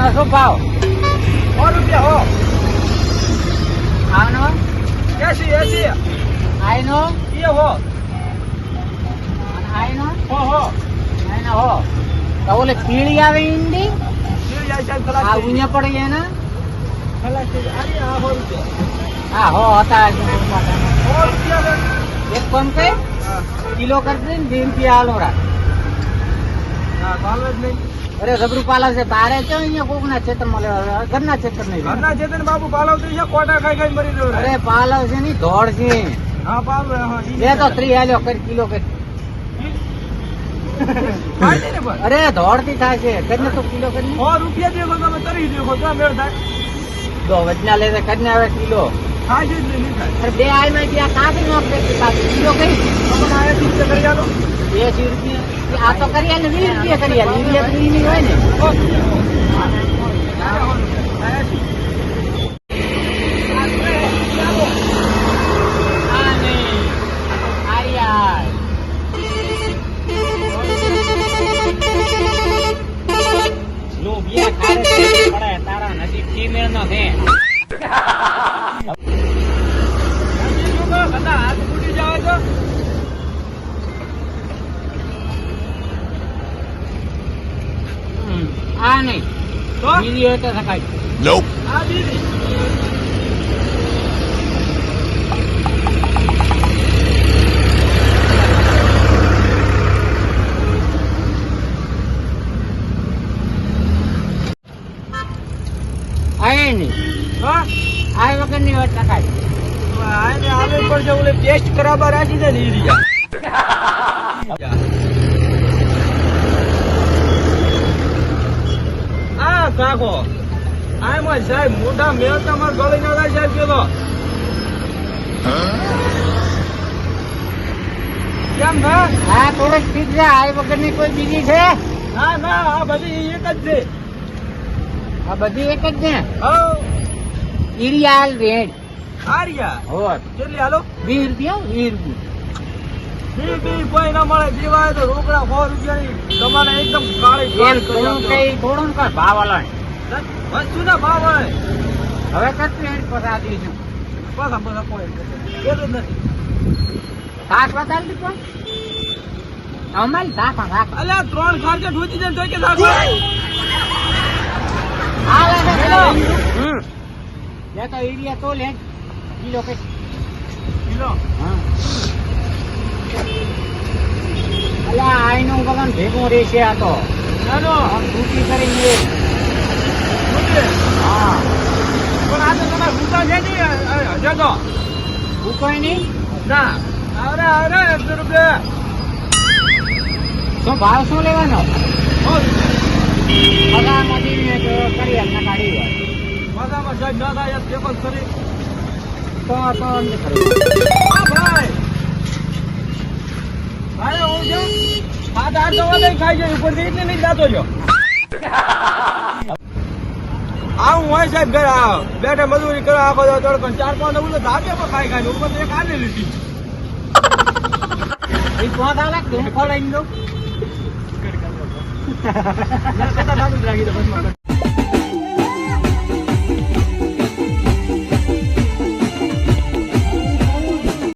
આનો શું ભાવ? 100 રૂપિયા હો. આનો 80. આઈનો એ હો. આઈનો હો. આઈનો હો. તો ઓલે પીળી આવે ઈંડી શીર જાય સાહેબ આ ખલાસ. ઉഞ്ഞે પડી એના ખલાસ થઈ જાય. આની આ 100 રૂપિયા. હા હો હતા 100 રૂપિયા લે. એક પમ કે હા. કિલો કરી દે ને 2 રૂપિયા આલોડા. હા, ભાવ જ નહીં. અરે જબરું પાલા છે બારે છે અહીંયા કોક ના ખેતર મળે ઘરના ખેતર નહીં ઘરના ચેતન બાબુ પાલવ તો અહીંયા કોટા ખાઈ મરી રહ્યો અરે પાલવ છે ની ધોળ છે હા પાલવ હા બે તો 3 આલ્યો કરી કિલો કરી ખાઈ લે ને પણ અરે ધોળ થી થાય છે કરીને તો કિલો કરી 100 રૂપિયા દેખો તમે તરી દેખો તો મેળ થાય. દો વજના લે કરીને આવે કિલો ખાઈ જ નહીં થાય. અરે બે આઈ માં ત્યાં કાપી નો કિલો કરી તમને આ 30 રૂપિયા કરી આલો. 80 રૂપિયા આ તો કરી આલે 20 રૂપિયા કરી આલે ઈડિયા તો ઈ નહીં હોય ને આ નહીં આર્યા નો બિયા ખારે પડે તારા નજીક ફીમેલ નો છે હાથ ફૂટી જાવ છો. આ નહીં તો બીજી હોય તો શકાય આ દીદી આ નહીં હા આ વગર ની હોય તો શકાય આને આવે પડશે ઓલે ટેસ્ટ કરાવવા રાખી દે ને ઈરિયા. આ કાકો આમાં સાહેબ મોટા મેળ તમાર ગળી ના થાય સાહેબ કયો કેમ ના હા થોડોક ઠીક છે આ વગર ની કોઈ બીજી છે ના ના આ બધી એક જ છે. આ બધી એક જ ને હા ઇરિયાલ રેડ આર્યા હોત કેટલી હાલો 20 રૂપિયા 20 રૂપિયા બી કોઈ ના મળે દેવાય તો રોકડા 100 રૂપિયાની તમારે એકદમ કાળી એમ થોડું કઈ થોડું કઈ ભાવ અલણ વસ્તુ ના ભાવ હોય હવે કેટલી હેડ પર આ દઈશું પાછા બધા કોઈ એટલું જ નથી. શાક બતાવી દીધું અમારી શાક શાક અલ્યા 3 ખારકે ઢોચી જાય તો કે શાક આ લે હમ લે તો ઇરિયા તો લે કિલો કે કિલો હા અલ્યા આઈનું બગન ભેગું રહેશે આ તો નાનો આમ તૂટી કરીને હા પણ આ તો તમારે ભૂકા છે ને હજાર તો ભૂકોય નહીં ના અરે 100 રૂપિયા શું ભાવ શું લેવાનો 100 રૂપિયા પગારમાંથી કરી આપના કાઢી હોય મજામાં સાહેબ ના થાય પેપર કરી તો અંદર કરી હા ભાઈ ભાઈ હું છે ભાત 8 સવા લઈ ખાઈ જાય ઉપરથી એટલે નહીં જાતો છો આવું હોય સાહેબ ઘર બેઠા મજૂરી કરે આખો તડકો 4-5 નવું ધાબે પણ ખાઈ ઉપર એક આને લીધી એ કોણ આલા તું ખોલાઈ દો રાખી દો